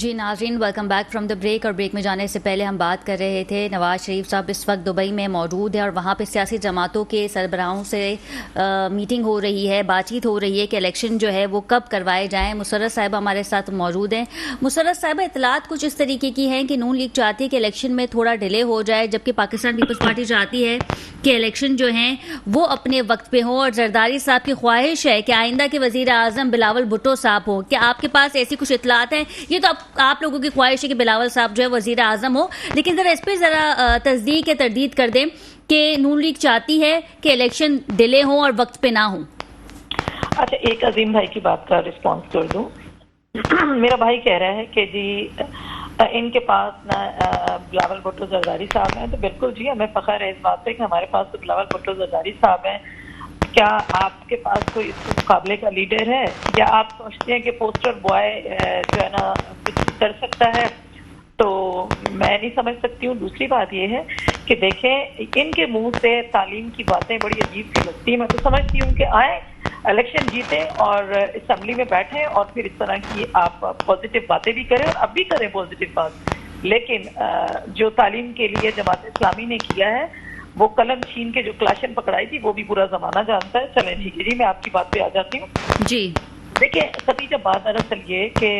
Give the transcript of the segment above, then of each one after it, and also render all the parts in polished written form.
जी नाज़रीन, welcome back from the break. और break में जाने से पहले हम बात कर रहे थे नवाज शरीफ साहब इस वक्त दुबई में मौजूद है और वहाँ पे सियासी जमातों के सरबराहों से मीटिंग हो रही है, बातचीत हो रही है कि इलेक्शन जो है वो कब करवाए जाएं। मुसर्रत साहिबा हमारे साथ मौजूद हैं। मुसर्रत साहिबा, इतलात कुछ इस तरीके की हैं कि नून लीग चाहती है कि इलेक्शन में थोड़ा डिले हो जाए, जबकि पाकिस्तान पीपल्स पार्टी चाहती है कि इलेक्शन जो हैं वो अपने वक्त पे हो। और जरदारी साहब की ख्वाहिश है कि आइंदा के वज़ीर आज़म बिलावल भुट्टो साहब हो। क्या आपके पास ऐसी कुछ इतलात हैं? ये तो आप लोगों की ख्वाहिश है कि बिलावल साहब जो है वज़ीर आज़म हो, लेकिन ज़रा इस पर ज़रा तस्दीक या तरदीद कर दें कि नून लीग चाहती है कि इलेक्शन डिले हो और वक्त पे ना हो। अच्छा, एक अजीम भाई की बात का रिस्पॉन्स कर दूं। मेरा भाई कह रहा है कि जी इनके पास ना बिलावल भुट्टो जरदारी साहब हैं, तो बिल्कुल जी, हमें फख्र है इस बात पे कि हमारे पास तो बिलावल भुट्टो जरदारी साहब हैं। क्या आपके पास कोई इस मुकाबले का लीडर है, या आप सोचते हैं कि पोस्टर बॉय जो है ना कुछ कर सकता है? तो मैं नहीं समझ सकती हूँ। दूसरी बात यह है कि देखें, इनके मुंह से तालीम की बातें बड़ी अजीब सी लगती है। मैं तो समझती हूँ कि आए, इलेक्शन जीते और असेंबली में बैठे और फिर इस तरह की आप पॉजिटिव बातें भी करें और अब भी करें पॉजिटिव बात। लेकिन जो तालीम के लिए जमात इस्लामी ने किया है, वो कलम छीन के जो क्लाशन पकड़ाई थी, वो भी पूरा जमाना जानता है। चलें ठीक है जी, मैं आपकी बात पे आ जाती हूँ। जी देखिए खतीजा, बात दरअसल ये कि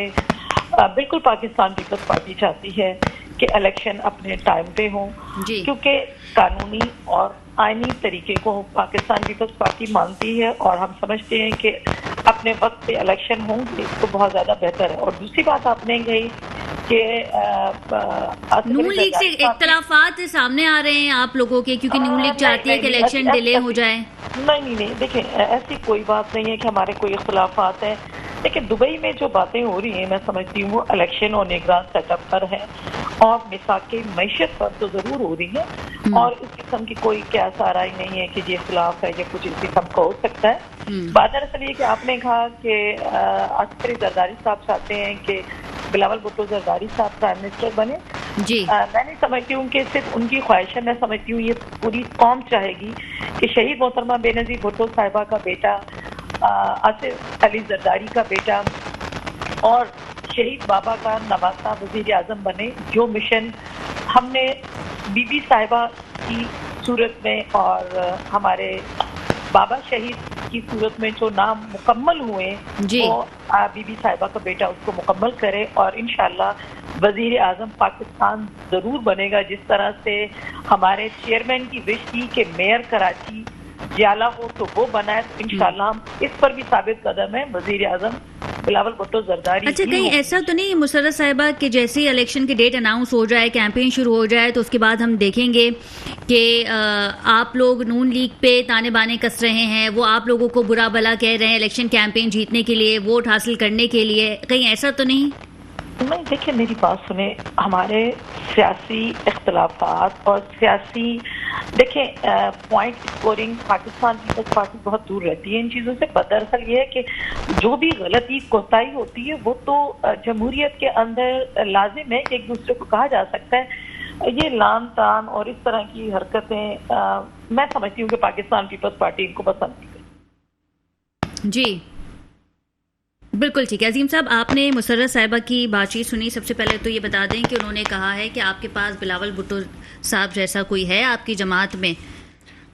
बिल्कुल पाकिस्तान पीपल्स पार्टी चाहती है कि इलेक्शन अपने टाइम पे हो, क्योंकि कानूनी और आईनी तरीके को पाकिस्तान पीपल्स पार्टी मानती है और हम समझते हैं कि अपने वक्त पे इलेक्शन होंगे तो बहुत ज्यादा बेहतर है। और दूसरी बात आपने कही कि नून लीग से इख्तलाफात सामने आ रहे हैं आप लोगों के, क्योंकि नून लीग चाहती है कि इलेक्शन डिले हो जाए। नहीं, देखिए ऐसी कोई बात नहीं है कि हमारे कोई इख्तलाफात हैं। लेकिन दुबई में जो बातें हो रही हैं, मैं समझती हूँ वो इलेक्शन और निगरान सेटअप पर है और मिसाके मैशत पर तो जरूर हो रही है। और इस किस्म की कोई क्या आ रही नहीं है कि ये इख्तलाफ है या कुछ इस किस्म का हो सकता है। बात दरअसल ये कि आपने कहा कि अस्करी जरदारी साहब चाहते हैं कि बिलावल भुट्टो जरदारी साहब प्राइम मिनिस्टर बने। जी मैं नहीं समझती हूँ कि सिर्फ उनकी ख्वाहिश है। मैं समझती हूँ ये पूरी कौम चाहेगी कि शहीद मोहतरमा बेनज़ीर भुट्टो साहिबा का बेटा, आसिफ अली जरदारी का बेटा और शहीद बाबा का नवासा वज़ीर आज़म बने। जो मिशन हमने बीबी साहिबा की सूरत में और हमारे बाबा शहीद की सूरत में जो नाम मुकम्मल हुए, वो बीबी साहिबा का बेटा उसको मुकम्मल करे और इंशाअल्लाह वज़ीर आज़म पाकिस्तान ज़रूर बनेगा। जिस तरह से हमारे चेयरमैन की विश थी कि मेयर कराची जियाला हो, तो वो बना है। तो इंशाअल्लाह हम इस पर भी साबित कदम है, वज़ीर आज़म बिलावल भुट्टो जरदारी। अच्छा, कहीं ऐसा तो नहीं मुसर्रत साहिबा कि जैसे ही इलेक्शन की डेट अनाउंस हो जाए, कैंपेन शुरू हो जाए, तो उसके बाद हम देखेंगे कि आप लोग नून लीग पे ताने बाने कस रहे हैं, वो आप लोगों को बुरा भला कह रहे हैं इलेक्शन कैंपेन जीतने के लिए, वोट हासिल करने के लिए? कहीं ऐसा तो नहीं? नहीं, देखिए मेरी बात सुने। हमारे सियासी इख्तलाफात और सियासी देखें पॉइंट स्कोरिंग पाकिस्तान पीपल्स पार्टी बहुत दूर रहती है इन चीज़ों से। दरअसल ये है कि जो भी गलती कोताही होती है वो तो जमहूरियत के अंदर लाजिम है कि एक दूसरे को कहा जा सकता है। ये लान तान और इस तरह की हरकतें मैं समझती हूँ कि पाकिस्तान पीपल्स पार्टी इनको पसंद नहीं करती। जी बिल्कुल ठीक है। अजीम साहब, आपने मुसर्रत साहिबा की बातचीत सुनी। सबसे पहले तो ये बता दें कि उन्होंने कहा है कि आपके पास बिलावल भुट्टो साहब जैसा कोई है आपकी जमात में?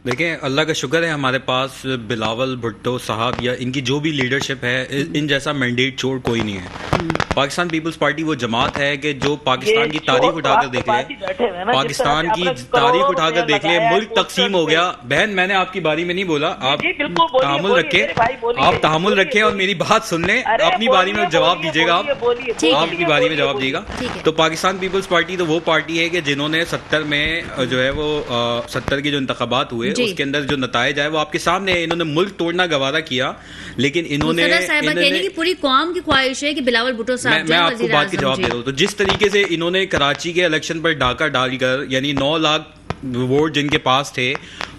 देखें, अल्लाह का शुक्र है हमारे पास बिलावल भुट्टो साहब या इनकी जो भी लीडरशिप है, इन जैसा मैंडेट चोर कोई नहीं है। पाकिस्तान पीपल्स पार्टी वो जमात है कि जो पाकिस्तान की तारीख उठाकर देख ले, पाकिस्तान की तारीख उठाकर देख ले। मुल्क तकसीम हो गया। बहन, मैंने आपकी बारी में नहीं बोला, आप तहम्मुल रखें, आप तहम्मुल रखें और मेरी बात सुन लें। अपनी बारी में जवाब दीजिएगा, आपकी बारी में जवाब दीजिएगा। तो पाकिस्तान पीपल्स पार्टी तो वो पार्टी है कि जिन्होंने 70 में जो है वो 70 के जो इंतखाबात हुए उसके अंदर जो नताइज आए वो आपके सामने है। इन्होंने मुल्क तोड़ना गवारा किया, लेकिन इन्होंने की पूरी कौम की ख्वाहिश है कि बिलावल भुट्टो साहब, मैं आपको बात की जवाब दे रहा हूँ। तो जिस तरीके से इन्होंने कराची के इलेक्शन पर डाका डालकर, यानी 9 लाख वोट जिनके पास थे,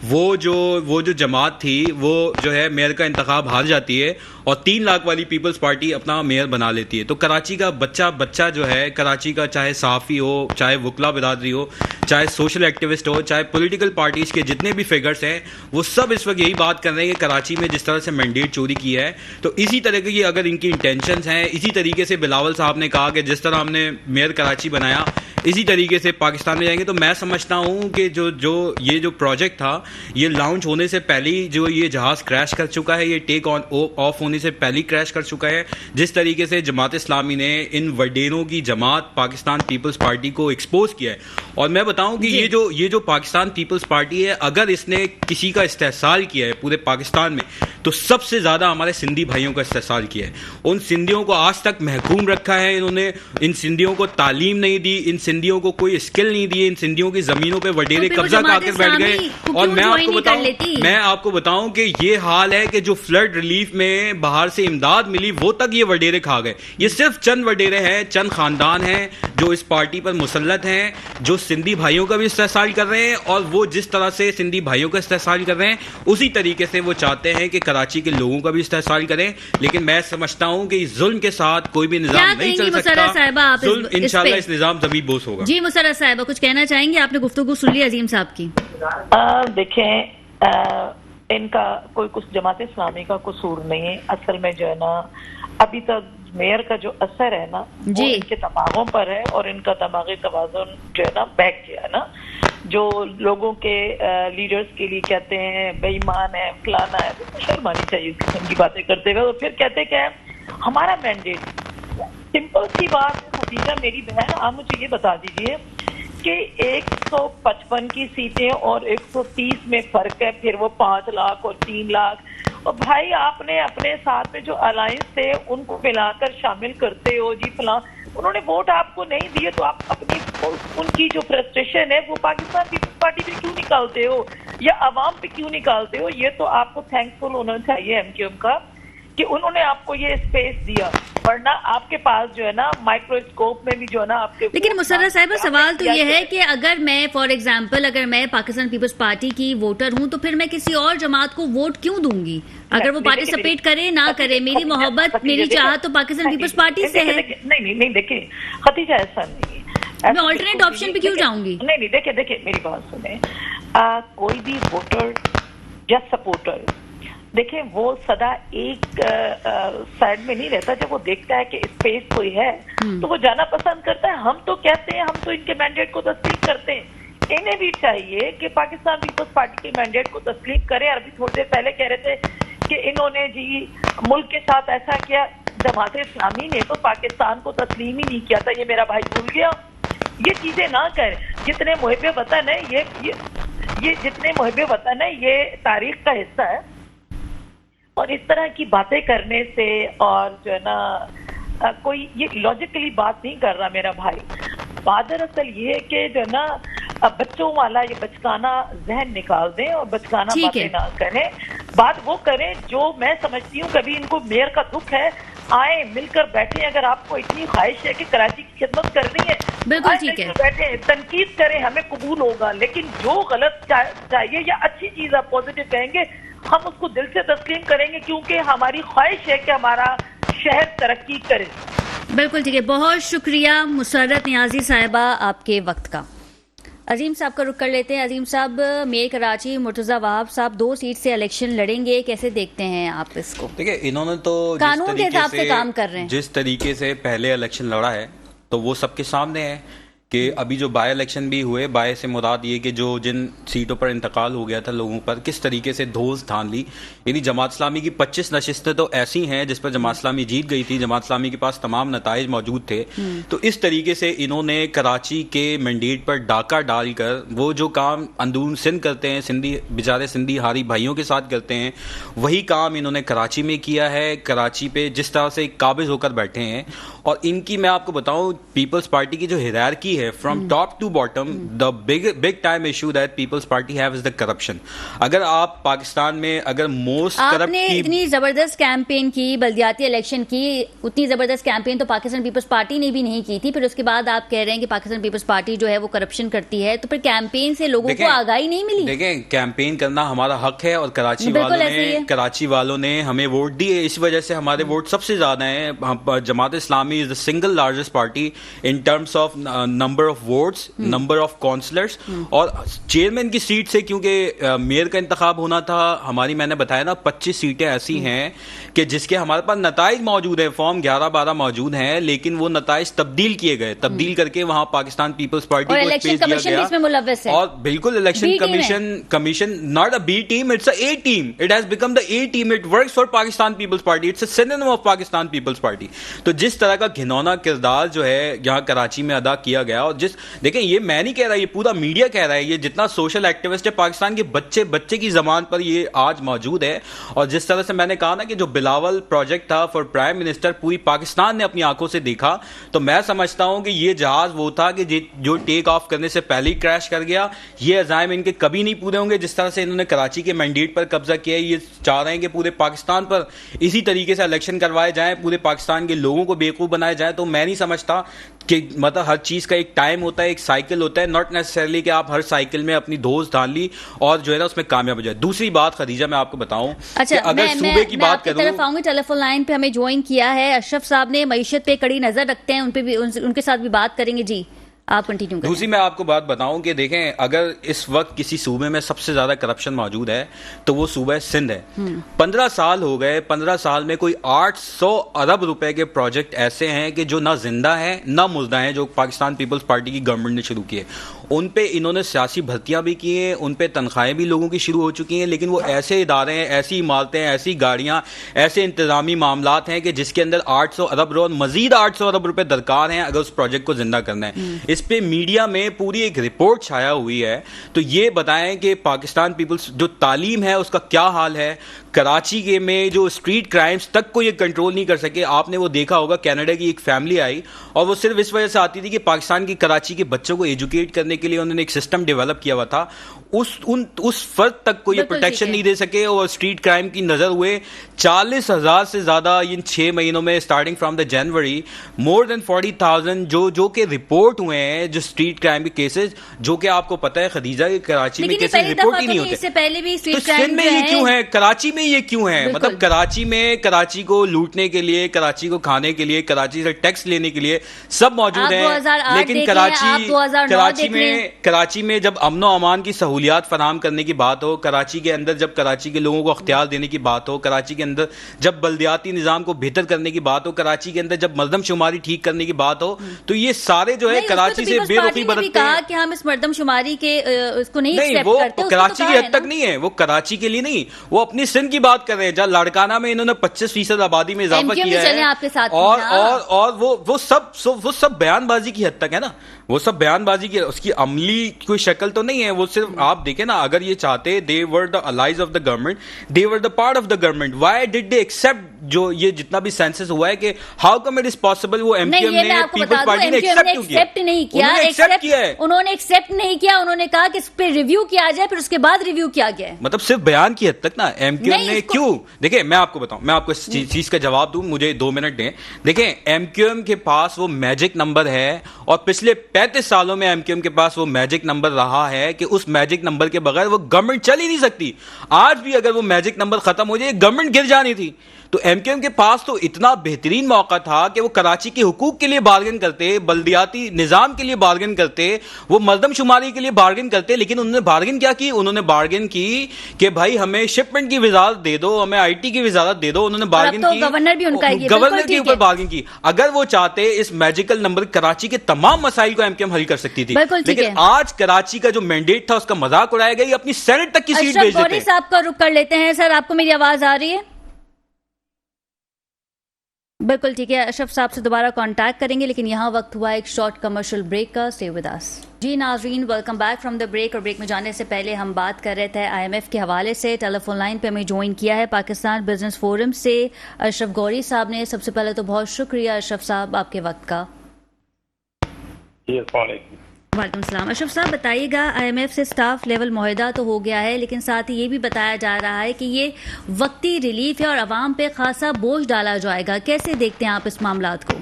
वो जो जमात थी वो जो है मेयर का इंतखाब हार जाती है और 3 लाख वाली पीपल्स पार्टी अपना मेयर बना लेती है। तो कराची का बच्चा जो है, कराची का चाहे सहाफ़ी हो, चाहे वकला बिरादरी हो, चाहे सोशल एक्टिविस्ट हो, चाहे पॉलिटिकल पार्टीज के जितने भी फिगर्स हैं, वो सब इस वक्त यही बात कर रहे हैं कि कराची में जिस तरह से मैंडेट चोरी की है, तो इसी तरह की अगर इनकी इंटेंशंस हैं, इसी तरीके से बिलावल साहब ने कहा कि जिस तरह हमने मेयर कराची बनाया इसी तरीके से पाकिस्तान में जाएंगे, तो मैं समझता हूं कि जो प्रोजेक्ट था ये लॉन्च होने से पहले जो ये जहाज क्रैश कर चुका है, ये टेक ऑन ऑफ होने से पहले क्रैश कर चुका है। जिस तरीके से जमात इस्लामी ने इन वडेरों की जमात पाकिस्तान पीपल्स पार्टी को एक्सपोज किया है, और मैं बताऊं कि ये जो पाकिस्तान पीपल्स पार्टी है, अगर इसने किसी का इस्तेहसाल किया है पूरे पाकिस्तान में, तो सबसे ज्यादा हमारे सिंधी भाइयों का इस्तेहसाल किया है। उन सिंधियों को आज तक महकूम रखा है इन्होंने, इन सिंधियों को तालीम नहीं दी, इन सिंधियों को कोई स्किल नहीं दी, इन सिंधियों की जमीनों पे वडेरे कब्जा करके बैठ गए। और मैं आपको बताऊं कि ये हाल है कि जो फ्लड रिलीफ में बाहर से इमदाद मिली वो तक ये वडेरे खा गए। ये सिर्फ चंद वडेरे हैं, चंद खानदान हैं जो इस पार्टी पर मुसल्लत हैं, जो सिंधी भाइयों का भी इस्तेहसाल कर रहे हैं, और वो जिस तरह से सिंधी भाइयों का इस्तेहसाल कर रहे हैं उसी तरीके से वो चाहते हैं कि कराची के लोगों का भी इस्तेहसाल करें। लेकिन मैं समझता हूं कि इस जुल्म के साथ कोई भी निजाम नहीं चल सकता। जुल्म इंशाल्लाह इस निजाम जमीन बोस होगा। जी मुसर्रत साहिबा कुछ कहना चाहेंगे? आपने गुफ्तगू सुन ली अजीम साहब की। देखें, इनका कोई कुछ जमात इस्लामी का कसूर नहीं है। असल में जो है ना, अभी तक मेयर का जो असर है ना वो इनके दिमागों पर है, और इनका दिमागी तवाज़ुन जो है ना बैठ गया है ना। जो लोगों के लीडर्स के लिए कहते हैं बेईमान है, फलाना है, तो शर्म आनी चाहिए किस्म की बातें करते हुए। तो फिर कहते क्या है हमारा मैंडेट। सिंपल सी बात है खदीजा मेरी बहन, आप मुझे ये बता दीजिए कि 155 की सीटें और 130 में फर्क है, फिर वो 5 लाख और 3 लाख, और भाई आपने अपने साथ में जो अलायंस थे उनको मिलाकर शामिल करते हो जी फलां। उन्होंने वोट आपको नहीं दिए तो आप अपनी उनकी जो फ्रस्ट्रेशन है वो पाकिस्तान पीपल्स पार्टी पे क्यों निकालते हो या अवाम पे क्यों निकालते हो? ये तो आपको थैंकफुल होना चाहिए एमक्यूएम का कि उन्होंने आपको ये स्पेस दिया, वरना आपके पास जो है ना माइक्रोस्कोप में भी जो है ना आपके। लेकिन मुसर्रत साहिबा सवाल तो ये है कि अगर मैं फॉर एग्जांपल अगर मैं पाकिस्तान पीपल्स पार्टी की वोटर हूं तो फिर मैं किसी और जमात को वोट क्यों दूंगी? अगर वो पार्टिसिपेट करे ना करे, मेरी मोहब्बत मेरी चाहत तो पाकिस्तान पीपल्स पार्टी से है। नहीं देखिए खदीजा, ऐसा नहीं है। मैं ऑल्टरनेट ऑप्शन पे क्यों जाऊंगी? नहीं देखिए मेरी बात सुने। कोई भी वोटर या सपोर्टर देखें वो सदा एक साइड में नहीं रहता। जब वो देखता है कि स्पेस कोई है तो वो जाना पसंद करता है। हम तो कहते हैं, हम तो इनके मैंडेट को तस्लीम करते हैं। इन्हें भी चाहिए कि पाकिस्तान पीपल्स पार्टी के मैंडेट को तस्लीम करें। अभी थोड़ी देर पहले कह रहे थे कि इन्होंने जी मुल्क के साथ ऐसा किया। जमात इस्लामी ने तो पाकिस्तान को तस्लीम ही नहीं किया था, ये मेरा भाई भूल गया। ये चीजें ना कर। जितने मुहिब्बे वतन है ये जितने मुहिब्बे वतन है ये तारीख का हिस्सा है, और इस तरह की बातें करने से और जो है ना कोई ये लॉजिकली बात नहीं कर रहा मेरा भाई। बात दरअसल ये है कि जो है ना बच्चों वाला ये बचकाना जहन निकाल दें और बचकाना बातें ना करें। बात वो करें जो मैं समझती हूँ। कभी इनको मेयर का दुख है, आए मिलकर बैठे। अगर आपको इतनी ख्वाहिश है कि कराची की खिदमत करनी है, बिल्कुल ठीक है, बैठे तनकीद करें, हमें कबूल होगा। लेकिन जो गलत चाहिए या अच्छी चीज आप पॉजिटिव कहेंगे हम उसको दिल से तस्लीम करेंगे, क्योंकि हमारी ख्वाहिश है कि हमारा शहर तरक्की करे। बिल्कुल ठीक है। बहुत शुक्रिया मुसर्रत नियाजी साहिबा आपके वक्त का। अजीम साहब का रुख कर लेते हैं। अजीम साहब, मेयर कराची मुर्तजा वहाब साहब 2 सीट से इलेक्शन लड़ेंगे, कैसे देखते हैं आप इसको? देखिए, इन्होंने तो कानून के हिसाब से काम कर रहे हैं। जिस तरीके से पहले इलेक्शन लड़ा है तो वो सबके सामने है कि अभी जो बाय इलेक्शन भी हुए, बाय से मुराद ये कि जो जिन सीटों पर इंतकाल हो गया था लोगों पर, किस तरीके से धोस ठान ली। यानी जमात इस्लामी की 25 नशिस्तें तो ऐसी हैं जिस पर जमात इस्लामी जीत गई थी, जमात इस्लामी के पास तमाम नताइज मौजूद थे। तो इस तरीके से इन्होंने कराची के मैंडेट पर डाका डालकर वो जो काम अंदरून सिंध करते हैं, सिंधी बेचारे सिंधी हारी भाइयों के साथ करते हैं, वही काम इन्होंने कराची में किया है। कराची पे जिस तरह से काबिज होकर बैठे हैं, और इनकी मैं आपको बताऊं पीपल्स पार्टी की जो हिरारकी है from top to bottom the big time issue that Peoples Party have is the corruption. अगर आप पाकिस्तान में अगर मोस्ट करप्ट आपने इतनी जबरदस्त कैंपेन की, बल्दियाती इलेक्शन की, उतनी जबरदस्त कैंपेन तो पाकिस्तान पीपल्स पार्टी ने भी नहीं की थी, फिर उसके बाद आप कह रहे हैं कि पाकिस्तान पीपल्स पार्टी जो है वो करप्शन करती है, तो फिर कैंपेन से लोगों को आगाही नहीं मिली? देखें, कैंपेन करना हमारा हक है और कराची वालों ने हमें वोट दिए, इस वजह से हमारे वोट सबसे ज्यादा हैं। Jamaat Islami is the single largest party in terms of number of votes, number of councillors और चेयरमैन की सीट से, क्योंकि मेयर का इंतखाब होना था हमारी, मैंने बताया ना 25 सीटें ऐसी हैं कि जिसके हमारे पास नताइज मौजूद है, फॉर्म 11-12 मौजूद हैं, लेकिन वो नताइज तब्दील किए गए, तब्दील करके वहां पाकिस्तान पीपल्स पार्टी को पेश दिया गया। और बिल्कुल election commission not a B team, it's a A team, it has become the A team, it works for Pakistan Peoples Party, it's a synonym of Pakistan Peoples Party. तो जिस तरह का घिनौना किरदार जो है यहाँ कराची में अदा किया गया, और देखें, ये मैं नहीं कह रहा, ये पूरा मीडिया कह रहा है, ये जितना सोशल एक्टिविस्ट है पाकिस्तान के बच्चे की जबान पर ये आज मौजूद है। और जिस तरह से मैंने कहा ना कि जो बिलावल प्रोजेक्ट था फॉर प्राइम मिनिस्टर, पूरी पाकिस्तान ने अपनी आंखों से देखा, तो मैं समझता हूं कि ये जहाज वो था कि जो टेक ऑफ करने से पहले ही क्रैश कर गया। ये अज़ाइम इनके कभी नहीं पूरे होंगे। जिस तरह से इन्होंने कराची के मैंडेट पर कब्जा किया है, ये चाह रहे हैं कि पूरे पाकिस्तान पर इसी तरीके से इलेक्शन करवाए जाएं, पूरे पाकिस्तान के लोगों को बेवकूफ बनाया जाए। तो मैं नहीं समझता कि मतलब हर चीज का एक टाइम होता है, एक साइकिल होता है, नॉट नेसेसरली कि आप हर साइकिल में अपनी दोस्त डाल ली और जो है ना उसमें कामयाब हो जाए। दूसरी बात खदीजा, मैं आपको बताऊं, अच्छा, अगर सूबे की बात करूं, तरफ आऊंगी, टेलीफोन लाइन पे हमें ज्वाइन किया है अशरफ साहब ने, मईशत पे कड़ी नजर रखते हैं, उनके साथ भी बात करेंगे। जी, आप कंटिन्यू करें। दूसरी मैं आपको बात बताऊं कि देखें, अगर इस वक्त किसी सूबे में सबसे ज्यादा करप्शन मौजूद है तो वो सूबा सिंध है। 15 साल हो गए, 15 साल में कोई 800 अरब रुपए के प्रोजेक्ट ऐसे हैं कि जो ना जिंदा है ना मुर्दा है, जो पाकिस्तान पीपल्स पार्टी की गवर्नमेंट ने शुरू किए। उन पे इन्होंने सियासी भर्तियां भी की हैं, उन पे तनख्वाहें भी लोगों की शुरू हो चुकी हैं, लेकिन वो ऐसे इदारे हैं, ऐसी इमारतें, ऐसी गाड़ियां, ऐसे इंतजामी मामलात हैं कि जिसके अंदर 800 अरब और मजीद 800 अरब रुपए दरकार हैं अगर उस प्रोजेक्ट को जिंदा करना है। इस पे मीडिया में पूरी एक रिपोर्ट छाया हुई है। तो ये बताएं कि पाकिस्तान पीपल्स जो तालीम है उसका क्या हाल है। कराची के में जो स्ट्रीट क्राइम्स तक को ये कंट्रोल नहीं कर सके। आपने वो देखा होगा, कनाडा की एक फैमिली आई और वो सिर्फ इस वजह से आती थी कि पाकिस्तान की कराची के बच्चों को एजुकेट करने के लिए उन्होंने एक सिस्टम डेवलप किया हुआ था। उस फर्द तक को ये प्रोटेक्शन नहीं दे सके और स्ट्रीट क्राइम की नजर हुए 40,000 से ज्यादा इन 6 महीनों में, starting from the January, more than 40,000 जो के रिपोर्ट हुए हैं, जो स्ट्रीट क्राइम के केसेस, जो कि आपको पता है खदीजा की कराची में केसेस रिपोर्ट ही नहीं होते। इससे पहले भी तो सिंध में ये क्यों है, कराची में ये क्यों है? मतलब कराची में, कराची को लूटने के लिए, कराची को खाने के लिए, कराची से टैक्स लेने के लिए सब मौजूद है। लेकिन कराची में जब अमनो अमान की सहूलियात फराहम करने की बात हो, कराची के अंदर जब कराची के लोगों को अख्तियार देने की बात हो, कराची के अंदर जब बल्दियाती निजाम को बेहतर करने की बात हो, कराची के अंदर जब मर्दमशुमारी ठीक करने की बात हो, तो ये सारे जो है कराची से बेरुखी बरतते हैं कि हम इस मर्दमशुमारी के उसको नहीं वो कराची की हद तक नहीं है, वो कराची के लिए नहीं, वो अपनी सिंध की बात कर रहे हैं जहाँ लाड़काना में इन्होंने 25% आबादी में इजाफा किया है। और वो सब बयानबाजी की हद तक है ना, वो सब बयानबाजी की, उसकी अमली कोई शक्ल तो नहीं है। वो सिर्फ आप देखें ना, अगर ये चाहते, they were the allies of the government, they were the part of the government, why did they accept जो ये जितना भी सेंसस हुआ है कि how come it is possible, वो एमक्यूएम ने, पीपल्स पार्टी ने एक्सेप्ट नहीं किया, एक्सेप्ट किया है, उन्होंने एक्सेप्ट नहीं किया, उन्होंने कहा कि इस पे रिव्यू किया जाए, फिर उसके बाद रिव्यू किया गया। मतलब सिर्फ बयान की हद तक ना एमक्यूएम ने क्यों? देखिए मैं आपको बताऊं, मैं आपको इस चीज का जवाब दूं, मुझे 2 मिनट दें। देखें, एमक्यूएम के पास वो मैजिक नंबर है और पिछले 35 सालों में एमक्यूएम के पास वो मैजिक नंबर रहा है कि उस मैजिक नंबर के बगैर वो गवर्नमेंट चल ही नहीं सकती। आज भी अगर वो मैजिक नंबर खत्म हो जाए, गवर्नमेंट गिर जानी थी। तो एमक्यूएम के पास तो इतना बेहतरीन मौका था कि वो कराची के हुकूक के लिए बार्गेन करते, बल्दियाती निजाम के लिए बार्गेन करते, वो मर्दमशुमारी के लिए बार्गेन करते। लेकिन उन्होंने बार्गेन क्या की? उन्होंने बार्गेन की कि भाई हमें शिपमेंट की वजारत दे दो, हमें आईटी की वजारत दे दो। उन्होंने बार्गेन की, गवर्नर भी उनका ही, गवर्नर के ऊपर बार्गेन की। अगर वो चाहते, इस मैजिकल नंबर कराची के तमाम मसाइल को एमक्यूएम हल कर सकती थी। लेकिन आज कराची का जो मैंडेट था उसका मजाक उड़ाया गया, अपनी सेनेट तक की सीट भेज देते हैं। साहब का रुख कर लेते हैं। सर, आपको मेरी आवाज आ रही है? बिल्कुल ठीक है, अशरफ साहब से दोबारा कांटेक्ट करेंगे, लेकिन यहाँ वक्त हुआ एक शॉर्ट कमर्शियल ब्रेक का। Stay with us. जी नाज़रीन, welcome back from the break. और ब्रेक में जाने से पहले हम बात कर रहे थे IMF के हवाले से। टेलीफोन लाइन पे हमें ज्वाइन किया है पाकिस्तान बिजनेस फोरम से अशरफ गौरी साहब ने। सबसे पहले तो बहुत शुक्रिया अशरफ साहब आपके वक्त का। जी, अस्सलाम वालेकुम। वालेकुम सलाम। अशरफ साहब बताइएगा, आईएमएफ से स्टाफ लेवल मुआहदा तो हो गया है, लेकिन साथ ही ये भी बताया जा रहा है कि ये वक्ती रिलीफ है और आवाम पे खासा बोझ डाला जाएगा। कैसे देखते हैं आप इस मामलात को?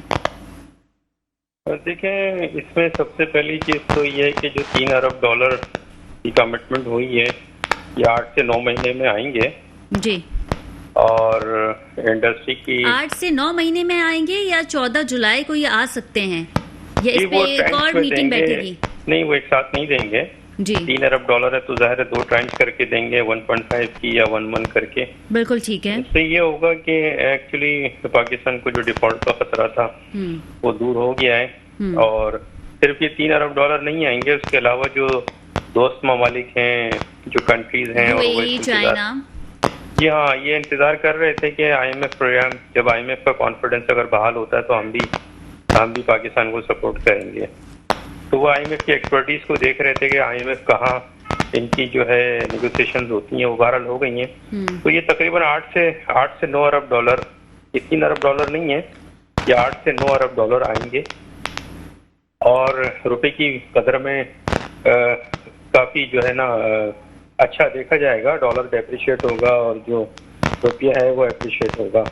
देखें, इसमें सबसे पहली चीज तो ये है कि जो $3 अरब की कमिटमेंट हुई है ये 8 से 9 महीने में आएंगे जी। और इंडस्ट्री की 8 से 9 महीने में आएंगे या 14 जुलाई को ये आ सकते हैं, या इस जी, पे वो एक ट्रांच और में मीटिंग देंगे। बैठेगी? नहीं, वो एक साथ नहीं देंगे। जी, $3 अरब है तो जाहिर है 2 ट्रांच करके देंगे, 1.5 की या 1 करके। बिल्कुल ठीक है। इससे ये होगा कि एक्चुअली पाकिस्तान को जो डिफॉल्ट का खतरा था वो दूर हो गया है। और सिर्फ ये $3 अरब नहीं आएंगे, उसके अलावा जो दोस्त ममालिक हैं, जो कंट्रीज हैं और वो यूएई, चाइना, जी हाँ, ये इंतजार कर रहे थे कि आईएमएफ प्रोग्राम, जब आईएमएफ का कॉन्फिडेंस अगर बहाल होता है तो हम भी पाकिस्तान को सपोर्ट करेंगे। तो वो आईएमएफ की एक्सपर्टीज को देख रहे थे कि आईएमएफ कहाँ इनकी जो है नेगोशिएशंस होती हैं वो बहरहाल हो गई हैं। तो ये तकरीबन 8 से 9 अरब डॉलर, ये $3 अरब नहीं है, ये 8 से 9 अरब डॉलर आएंगे और रुपए की कदर में काफी जो है ना अच्छा देखा जाएगा। डॉलर डेप्रिशिएट होगा और जो रुपया है वो एप्रिशिएट होगा।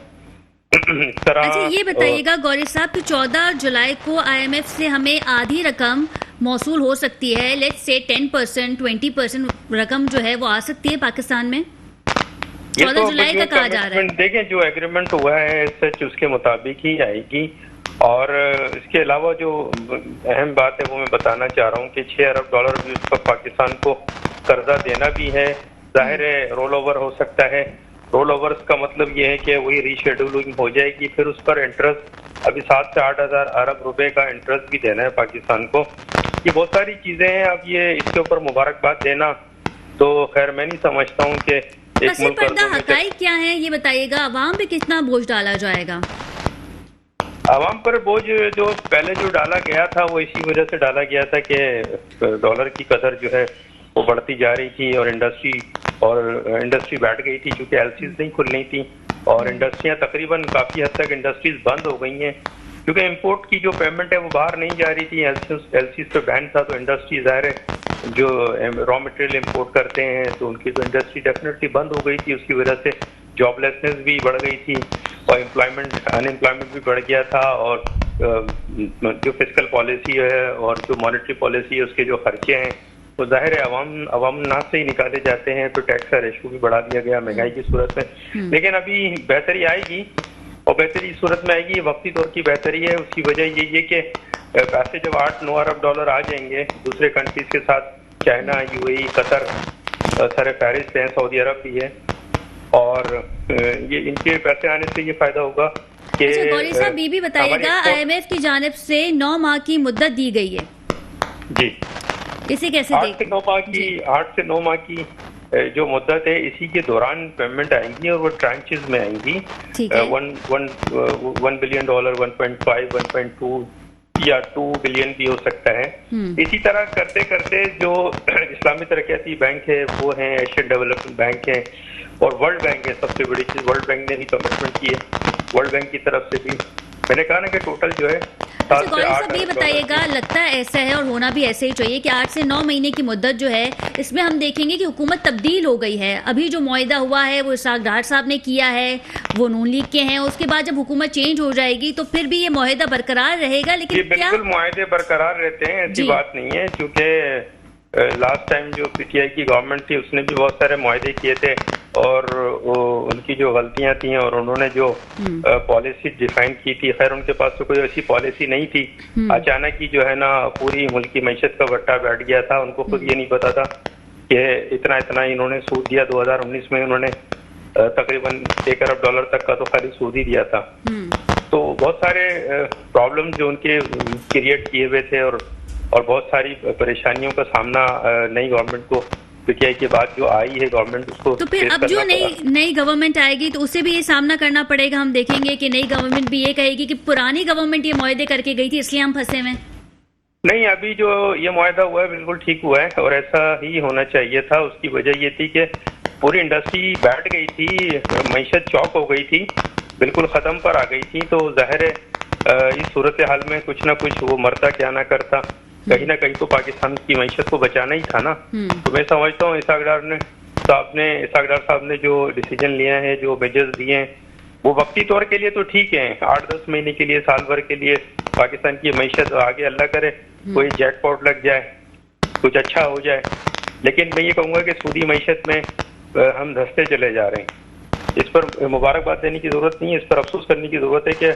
इस तरह अच्छा ये बताइएगा गौरी साहब कि 14 जुलाई को आईएमएफ से हमें आधी रकम मौसूल हो सकती है, लेट्स से 10%, 20% रकम जो है वो आ सकती है पाकिस्तान में 14 जुलाई का कहा जा रहा है। देखें, जो एग्रीमेंट हुआ है सच उसके मुताबिक ही आएगी। और इसके अलावा जो अहम बात है वो मैं बताना चाह रहा हूँ कि $6 अरब भी उस पर पाकिस्तान को कर्जा देना भी है। जाहिर है रोल ओवर हो सकता है। रोल ओवर्स का मतलब ये है कि वही रीशेड्यूलिंग हो जाएगी, फिर उस पर इंटरेस्ट अभी 7 से 8 हज़ार अरब रुपए का इंटरेस्ट भी देना है पाकिस्तान को। ये बहुत सारी चीजें हैं। अब ये इसके ऊपर मुबारकबाद देना तो खैर मैं नहीं समझता हूँ कि एक मुल्क हकाइक क्या है ये बताइएगा, अवाम पे कितना बोझ डाला जाएगा? आवाम पर बोझ जो पहले जो डाला गया था वो इसी वजह से डाला गया था कि डॉलर की कदर जो है वो बढ़ती जा रही थी और इंडस्ट्री बैठ गई थी क्योंकि एलसीज नहीं खुल रही थी और इंडस्ट्रियां तकरीबन काफी हद तक इंडस्ट्रीज बंद हो गई हैं क्योंकि इंपोर्ट की जो पेमेंट है वो बाहर नहीं जा रही थी। एलसीज पे बैन था तो इंडस्ट्री ज़ाहिर है जो रॉ मटेरियल इंपोर्ट करते हैं तो उनकी तो इंडस्ट्री डेफिनेटली बंद हो गई थी। उसकी वजह से जॉबलेसनेस भी बढ़ गई थी और अनएम्प्लॉयमेंट भी बढ़ गया था और जो फिस्कल पॉलिसी है और जो मॉनेटरी पॉलिसी है उसके जो खर्चे हैं तो जाहिर है अवाम ना से ही निकाले जाते हैं। तो टैक्स का रेशो भी बढ़ा दिया गया महंगाई की सूरत में। लेकिन अभी बेहतरी आएगी और बेहतरी इस सूरत में आएगी, वक्ती तौर की बेहतरी है। उसकी वजह ये कि पैसे जब 8-9 अरब डॉलर आ जाएंगे दूसरे कंट्रीज के साथ, चाइना, यूएई, कतर, सर फहरिस्त हैं, सऊदी अरब भी है और ये इनके पैसे आने से ये फायदा होगा कि गौरी साहब ये भी बताइएगा, आईएमएफ की जानिब से 9 माह की मुद्दत दी गई है जी, इसे कैसे 8 से 9 माह की जो मुद्दत है इसी के दौरान पेमेंट आएंगी और वो ट्रांचेस में आएंगी। 1 बिलियन डॉलर, 1.5, 1.2 या 2 बिलियन भी हो सकता है। इसी तरह करते करते जो इस्लामी तरक्याती बैंक है वो है, एशियन डेवलपमेंट बैंक है और वर्ल्ड बैंक है। सबसे बड़ी चीज वर्ल्ड बैंक ने भी कमिटमेंट की है। वर्ल्ड बैंक की तरफ से भी मैंने कहा ना कि टोटल जो है ये बताइएगा, लगता है ऐसा है और होना भी ऐसे ही चाहिए कि 8 से 9 महीने की मुद्दत जो है इसमें हम देखेंगे कि हुकूमत तब्दील हो गई है। अभी जो मुआहिदा हुआ है वो इसहाक डार साहब ने किया है, वो नून लीग के हैं। उसके बाद जब हुकूमत चेंज हो जाएगी तो फिर भी ये मुआहिदा बरकरार रहेगा। लेकिन बिल्कुल मुआहिदे बरकरार रहते हैं, ऐसी बात नहीं है क्योंकि लास्ट टाइम जो पीटीआई की गवर्नमेंट थी उसने भी बहुत सारे मुआहिदे किए थे और उनकी जो गलतियां थी और उन्होंने जो पॉलिसी डिफाइन की थी, खैर उनके पास तो कोई ऐसी पॉलिसी नहीं थी। अचानक ही जो है ना पूरी मुल्क की मैशत का बट्टा बैठ गया था। उनको खुद ये नहीं पता था कि इतना इन्होंने सूद दिया। 2019 में उन्होंने तकरीबन $1 अरब तक का तो खाली सूद ही दिया था। तो बहुत सारे प्रॉब्लम जो उनके क्रिएट किए हुए थे और बहुत सारी परेशानियों का सामना नई गवर्नमेंट को पीटीआई के बाद जो आई है गवर्नमेंट उसको तो फिर अब जो नई गवर्नमेंट आएगी तो उसे भी ये सामना करना पड़ेगा। हम देखेंगे कि नई गवर्नमेंट भी ये कहेगी कि पुरानी गवर्नमेंट ये मुआहदे करके गई थी इसलिए हम फंसे हुए। नहीं, अभी जो ये मुआहदा हुआ है बिल्कुल ठीक हुआ है और ऐसा ही होना चाहिए था। उसकी वजह ये थी कि पूरी इंडस्ट्री बैठ गई थी, मईशत चौक हो गई थी, बिल्कुल खत्म पर आ गई थी। तो जाहिर है इस सूरत हाल में कुछ ना कुछ वो मरता क्या ना करता कहीं ना कहीं तो पाकिस्तान की मैशत को बचाना ही था ना। तो मैं समझता हूँ इसाक डार साहब ने जो डिसीजन लिया है, जो मेजर्स दिए हैं, वो वक्ती तौर के लिए तो ठीक है, 8-10 महीने के लिए, साल भर के लिए पाकिस्तान की मैशत आगे अल्लाह करे कोई जैकपॉट लग जाए, कुछ अच्छा हो जाए। लेकिन मैं ये कहूँगा कि सूदी मैशत में हम धंसते चले जा रहे हैं। इस पर मुबारकबाद देने की जरूरत नहीं है, इस पर अफसोस करने की जरूरत है कि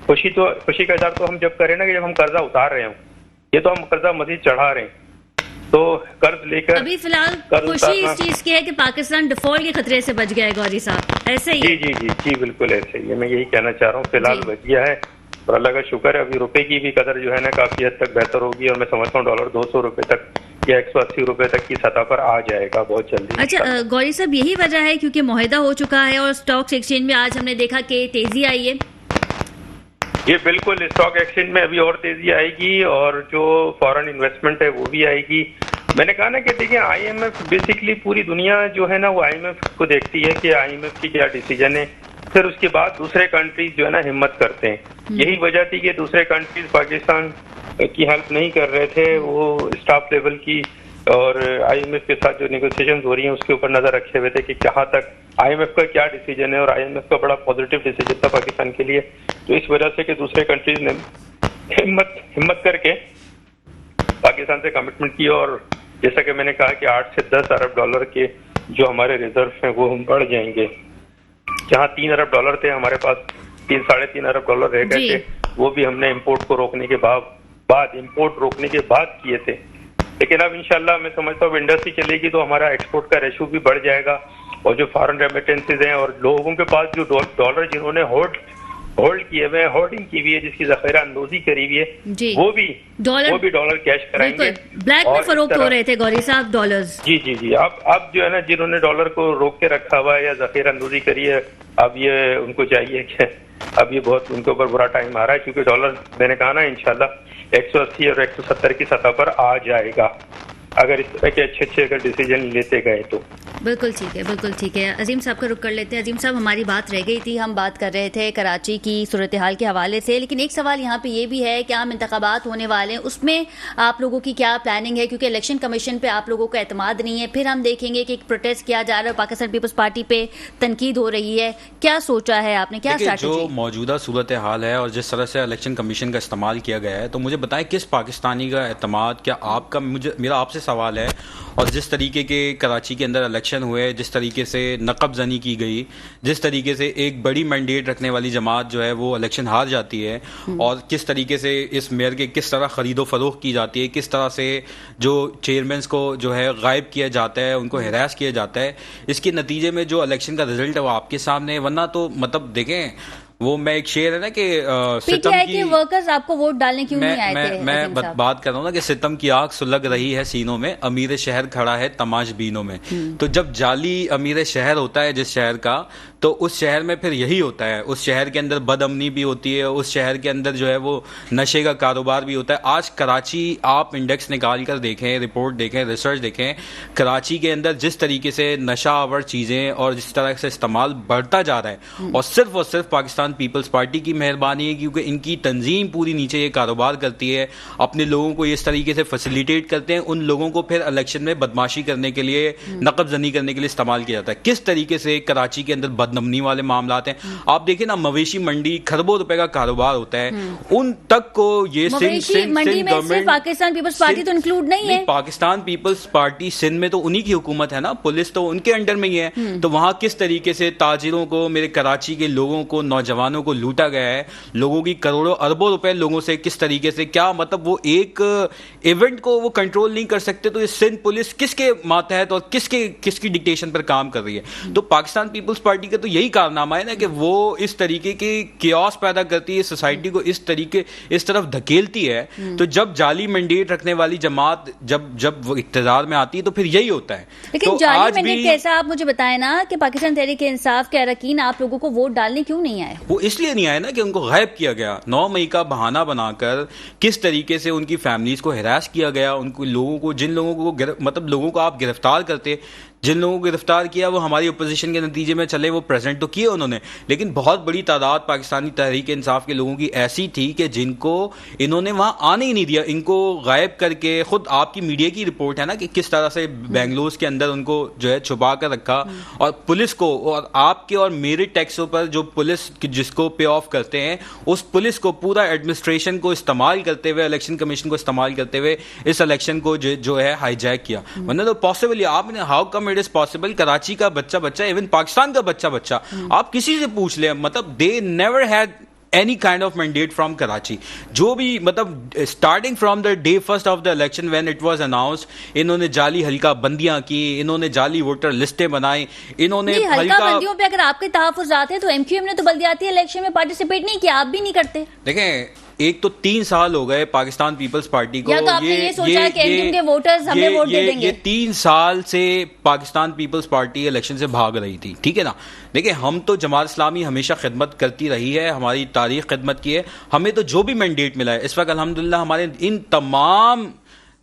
खुशी का इजहार तो हम जब करें ना कि जब हम कर्जा उतार रहे हों, ये तो हम कर्जा मजीद चढ़ा रहे हैं। तो कर्ज लेकर अभी फिलहाल खुशी इस चीज की है कि पाकिस्तान डिफॉल्ट के खतरे से बच गया है गौरी साहब, ऐसे ही? जी बिल्कुल ऐसे ही है। मैं यही कहना चाह रहा हूँ, फिलहाल बच गया है और अल्लाह का शुक्र है। अभी रुपए की भी कदर जो है ना काफी हद तक बेहतर होगी और मैं समझता हूँ डॉलर 200 रुपए तक या 180 रुपए तक की सतह पर आ जाएगा बहुत जल्दी। अच्छा गौरी साहब, यही वजह है क्योंकि मुआहिदा हो चुका है और स्टॉक एक्सचेंज में आज हमने देखा कि तेजी आई है? ये बिल्कुल, स्टॉक एक्सचेंज में अभी और तेजी आएगी और जो फॉरेन इन्वेस्टमेंट है वो भी आएगी। मैंने कहा ना कि देखिए IMF बेसिकली पूरी दुनिया जो है ना वो IMF को देखती है कि IMF की क्या डिसीजन है, फिर उसके बाद दूसरे कंट्रीज जो है ना हिम्मत करते हैं। यही वजह थी कि दूसरे कंट्रीज पाकिस्तान की हेल्प नहीं कर रहे थे, वो स्टाफ लेवल की और IMF के साथ जो नेगोशिएशंस हो रही हैं उसके ऊपर नजर रखे हुए थे कि कहाँ तक IMF का क्या डिसीजन है, और IMF का बड़ा पॉजिटिव डिसीजन था पाकिस्तान के लिए। तो इस वजह से कि दूसरे कंट्रीज ने हिम्मत करके पाकिस्तान से कमिटमेंट की और जैसा कि मैंने कहा कि 8 से 10 अरब डॉलर के जो हमारे रिजर्व हैं वो हम बढ़ जाएंगे। जहाँ 3 अरब डॉलर थे हमारे पास, 3-3.5 अरब डॉलर रह गए थे, वो भी हमने इम्पोर्ट को रोकने के इम्पोर्ट रोकने के बाद किए थे। लेकिन अब इंशाल्लाह मैं समझता हूँ इंडस्ट्री चलेगी तो हमारा एक्सपोर्ट का रेशो भी बढ़ जाएगा और जो फॉरेन रेमिटेंसेज हैं और लोगों के पास जो डॉलर जिन्होंने होल्ड किए हुए हैं, होल्डिंग की हुई है, जिसकी जखीरा अंदोजी करी हुई है, वो भी डॉलर कैश कराएंगे। ब्लैक में फरोख्त हो रहे थे गौरी साहब डॉलर्स। जी अब जो है ना जिन्होंने डॉलर को रोक के रखा हुआ है या जखीरा अंदोजी करी है, अब ये उनको चाहिए कि अब ये बहुत उनके ऊपर बुरा टाइम आ रहा है, क्योंकि डॉलर मैंने कहा ना इंशाल्लाह 180 और 170 की सतह पर आ जाएगा अगर इस तरह के अच्छे अगर डिसीजन लेते गए तो। बिल्कुल ठीक है। अजीम साहब का रुख कर लेते हैं। अजीम साहब, हमारी बात रह गई थी, हम बात कर रहे थे कराची की सूरत हाल के हवाले से, लेकिन एक सवाल यहाँ पे ये भी है कि आम इंतखाबात होने वाले हैं, उसमें आप लोगों की क्या प्लानिंग है? क्योंकि इलेक्शन कमीशन पे आप लोगों का एतमाद नहीं है, फिर हम देखेंगे कि एक प्रोटेस्ट किया जा रहा है, पाकिस्तान पीपल्स पार्टी पे तनकीद हो रही है। क्या सोचा है आपने, क्या स्ट्रैटेजी? जो मौजूदा सूरत हाल है और जिस तरह से इलेक्शन कमीशन का इस्तेमाल किया गया है, तो मुझे बताएं किस पाकिस्तानी का एतमाद, क्या आपका, मेरा आपसे सवाल है, और जिस तरीके के कराची के अंदर इलेक्शन हुए, जिस तरीके से नकबजनी की गई, जिस तरीके से एक बड़ी मैंडेट रखने वाली जमात जो है वो इलेक्शन हार जाती है, और किस तरीके से इस मेयर के किस तरह खरीदो फरोख्त की जाती है, किस तरह से जो चेयरमैन को जो है गायब किया जाता है, उनको हिरास किया जाता है, इसके नतीजे में जो इलेक्शन का रिजल्ट है वो आपके सामने है। वरना तो मतलब देखें, वो मैं एक शेर है ना कि सितम की वर्कर्स आपको वोट डालने क्यों नहीं आए थे? मैं बात कर रहा हूँ ना कि सितम की आग सुलग रही है सीनों में, अमीर शहर खड़ा है तमाशबीनों में। तो जब जाली अमीर शहर होता है जिस शहर का, तो उस शहर में फिर यही होता है, उस शहर के अंदर बदअमनी भी होती है, उस शहर के अंदर जो है वो नशे का कारोबार भी होता है। आज कराची आप इंडेक्स निकाल कर देखें, रिपोर्ट देखें, रिसर्च देखें, कराची के अंदर जिस तरीके से नशा आवर चीज़ें और जिस तरह से इस्तेमाल बढ़ता जा रहा है, और सिर्फ पाकिस्तान पीपल्स पार्टी की मेहरबानी है, क्योंकि इनकी तंजीम पूरी नीचे ये कारोबार करती है, अपने लोगों को इस तरीके से फैसिलिटेट करते हैं, उन लोगों को फिर इलेक्शन में बदमाशी करने के लिए, नकबजनी करने के लिए इस्तेमाल किया जाता है। किस तरीके से कराची के अंदर बदनमनी वाले मामलात हैं, आप देखिए ना, मवेशी मंडी खरबों रुपए का कारोबार होता है, उन तक को ये मंडी में सिर्फ पाकिस्तान पीपल्स पार्टी तो इंक्लूड नहीं है। पाकिस्तान पीपल्स पार्टी सिंध में तो उन्हीं की हुकूमत है ना, पुलिस तो उनके अंडर में ही है। तो वहां किस तरीके से ताजिरों को, मेरे कराची के लोगों को, नौजवानों को लूटा गया है, लोगों की करोड़ों अरबों रुपए लोगों से किस तरीके से, क्या मतलब वो एक इवेंट को वो कंट्रोल नहीं कर सकते, तो ये सिंध पुलिस किसके मातहत और किसकी डिक्टेशन पर काम कर रही है? तो पाकिस्तान पीपल्स पार्टी का तो यही कारनामा है ना कि वो इस तरीके के कियोस पैदा करती है, सोसाइटी को इस तरफ धकेलती है। तो जब जाली मैंडेट रखने वाली जमात जब वो इख्तियार में आती है तो फिर यही होता है। लेकिन तो जाली मैंडेट कैसा, आप मुझे बताएं ना कि पाकिस्तान तहरीक इंसाफ के अरकान आप लोगों को वोट डालने क्यों नहीं आए? वो इसलिए नहीं आए ना कि उनको गायब किया गया, 9 मई का बहाना बनाकर किस तरीके से उनकी फैमिलीज को हिरास किया गया, उनको लोगों को, जिन लोगों को मतलब लोगों को आप गिरफ्तार करते, जिन लोगों को गिरफ्तार किया वो हमारी अपोजिशन के नतीजे में चले, वो प्रेजेंट तो किए उन्होंने, लेकिन बहुत बड़ी तादाद पाकिस्तानी तहरीक इंसाफ के लोगों की ऐसी थी कि जिनको इन्होंने वहां आने ही नहीं दिया, इनको गायब करके, खुद आपकी मीडिया की रिपोर्ट है ना कि किस तरह से बेंगलोर के अंदर उनको जो है छुपा कर रखा, और पुलिस को और आपके और मेरे टैक्सों पर जो पुलिस जिसको पे ऑफ करते हैं उस पुलिस को पूरा एडमिनिस्ट्रेशन को इस्तेमाल करते हुए, इलेक्शन कमीशन को इस्तेमाल करते हुए इस इलेक्शन को जो है हाईजैक किया। वरना तो पॉसिबल, आपने how come it is possible, Karachi का बच्चा इवन पाकिस्तान का बच्चा आप किसी से पूछ ले, मतलब they never had any kind of mandate from Karachi. जो भी मतलब starting from the day first of the election when it was announced, इन्होंने जाली हल्का बंदियां की, इन्होंने जाली वोटर लिस्टें बनाई, इन्होंने हल्का बंदियों पे अगर आपके तहफ्फुज़ात हैं तो एमक्यूएम ने तो बल्दियाती इलेक्शन में पार्टिसिपेट नहीं किया, आप भी नहीं करते। देखें, एक तो 3 साल हो गए पाकिस्तान पीपल्स पार्टी को, या तो आपने ये सोचा है कि एमक्यूएम के वोटर्स हमें वोट दे देंगे। ये 3 साल से पाकिस्तान पीपल्स पार्टी इलेक्शन से भाग रही थी, ठीक है ना। देखिए, हम तो जमात इस्लामी हमेशा खिदमत करती रही है, हमारी तारीख खिदमत की है, हमें तो जो भी मैंडेट मिला है इस वक्त अल्हम्दुलिल्लाह, हमारे इन तमाम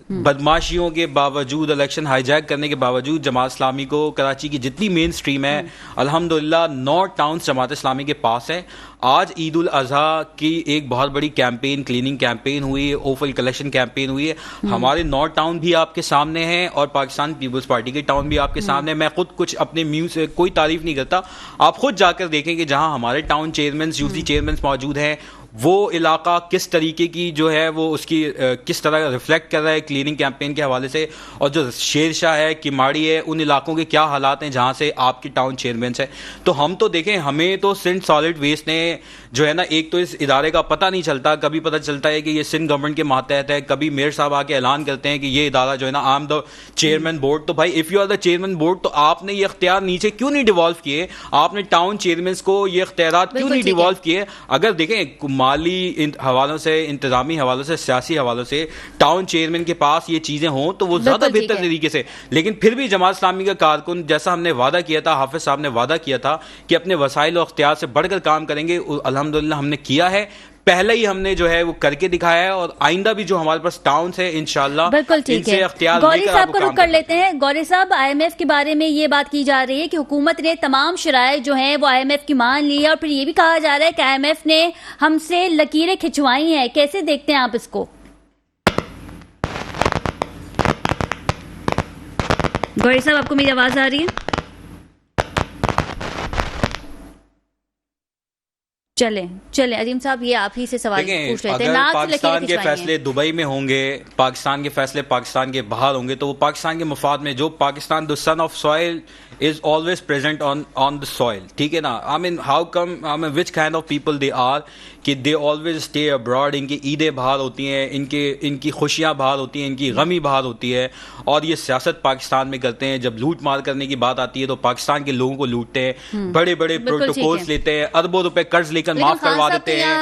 बदमाशियों के बावजूद, इलेक्शन हाईजैक करने के बावजूद, जमात इस्लामी को कराची की जितनी मेन स्ट्रीम है अल्हम्दुलिल्लाह 9 टाउन्स जमात इस्लामी के पास है। आज ईद उल अजहा की एक बहुत बड़ी कैंपेन, क्लीनिंग कैंपेन हुई है, ओफल कलेक्शन कैंपेन हुई है, हमारे 9 टाउन भी आपके सामने हैं और पाकिस्तान पीपल्स पार्टी के टाउन भी आपके सामने है। मैं खुद कुछ अपने म्यू से कोई तारीफ नहीं करता, आप खुद जाकर देखें कि जहां हमारे टाउन चेयरमैन, यूसी चेयरमैन मौजूद हैं, वो इलाका किस तरीके की जो है वो उसकी किस तरह रिफ्लेक्ट कर रहा है क्लीनिंग कैंपेन के हवाले से, और जो शेरशाह है, किमाड़ी है, उन इलाकों के क्या हालात हैं जहां से आपकी टाउन चेयरमैन है। तो हम तो देखें, हमें तो सिंध सॉलिड वेस्ट ने जो है ना, एक तो इस इदारे का पता नहीं चलता, कभी पता चलता है कि ये सिंध गवर्नमेंट के मातहत है, कभी मेयर साहब आके ऐलान करते हैं कि ये इदारा जो है ना I am the chairman board. तो भाई if you are the chairman board तो आपने ये इख्तियार नीचे क्यों नहीं डिवॉल्व किए, आपने टाउन चेयरमैन को ये इख्तियारात क्यों नहीं डिवॉल्व किए। अगर देखें माली हवालों से, इंतजामी हवालों से, सियासी हवालों से टाउन चेयरमैन के पास ये चीजें हों तो वो ज्यादा बेहतर तरीके से, लेकिन फिर भी जमात इस्लामी का कारकुन, जैसा हमने वादा किया था, हाफिज साहब ने वादा किया था कि अपने वसाइल और इख्तियार से बढ़कर काम करेंगे, अल्हम्दुलिल्लाह हमने किया है। पहले ही हमने जो है वो करके दिखाया है, और आइंदा भी जो हमारे पास टाउन है इंशाल्लाह बिल्कुल ठीक है। गौरी साहब को रुक कर लेते हैं। गौरी साहब, IMF के बारे में ये बात की जा रही है कि हुकूमत ने तमाम शराइ जो हैं वो IMF की मान ली है, और फिर ये भी कहा जा रहा है कि IMF ने हमसे लकीरें खिंचवाई हैं, कैसे देखते हैं आप इसको? गौरी साहब, आपको मेरी आवाज आ रही है? चले अजीम साहब, ये आप ही से सवाल पूछ रहे थे। पाकिस्तान के फैसले दुबई में होंगे, पाकिस्तान के फैसले पाकिस्तान के बाहर होंगे, तो वो पाकिस्तान के मफाद में, जो Pakistan the son of soil is always present on the soil, ठीक है ना। I mean how come, I mean which kind of people they are कि दे ऑलवेज स्टे अब्रॉड, इनकी ईदें बाहर होती हैं, इनकी खुशियां बाहर होती हैं, इनकी गमी बाहर होती है, और ये सियासत पाकिस्तान में करते हैं। जब लूट मार करने की बात आती है तो पाकिस्तान के लोगों को लूटते हैं, बड़े बड़े प्रोटोकॉल्स लेते हैं, अरबों रुपए कर्ज लेकर माफ करवा देते हैं,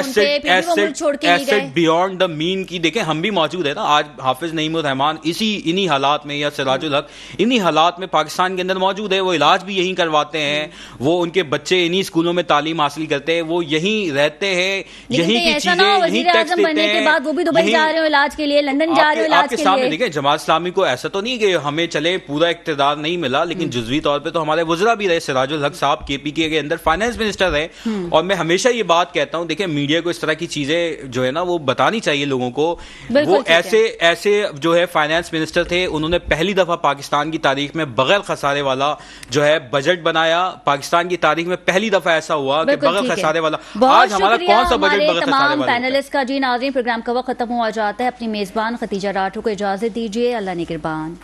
एसेट बियॉन्ड द मीन की। देखें, हम भी मौजूद है ना, आज हाफिज नईमुर रहमान इन्हीं हालात में, या सिराजुल हक इन्हीं हालात में पाकिस्तान के अंदर मौजूद है, वो इलाज भी यहीं करवाते हैं, वो उनके बच्चे इन्हीं स्कूलों में तालीम हासिल करते हैं, वो यहीं रहते हैं, यहीं की चीजें, यहीं टैक्स देते हैं, वो भी दुबई जा रहे हो इलाज के लिए, लंदन जा रहे हो इलाज के लिए। देखें, जमात इस्लामी को ऐसा तो नहीं कि हमें चले पूरा इक्तिदार नहीं मिला, लेकिन जुज़वी तौर पे तो हमारे वज़रा भी रहे। सिराजुल हक साहब KPK के अंदर फाइनेंस मिनिस्टर रहे, और मैं हमेशा ये बात कहता हूं, देखिए मीडिया को इस तरह की चीजें जो है ना वो बतानी चाहिए लोगों को। वो ऐसे जो है फाइनेंस मिनिस्टर थे, उन्होंने पहली दफा पाकिस्तान की तारीख में बगैर खसारे वाला जो है बजट बनाया। पाकिस्तान की तारीख में पहली दफा ऐसा हुआ कि बगैर खसारे वाला। आज हमारा कौन सा बजट बगैर खसारे वाला? पैनलिस्ट का जी नाज़रीन, प्रोग्राम का वक्त खत्म हुआ जाता है। अपनी मेजबान खतीजा राठौर को इजाजत दीजिए, अल्लाह निगहबान।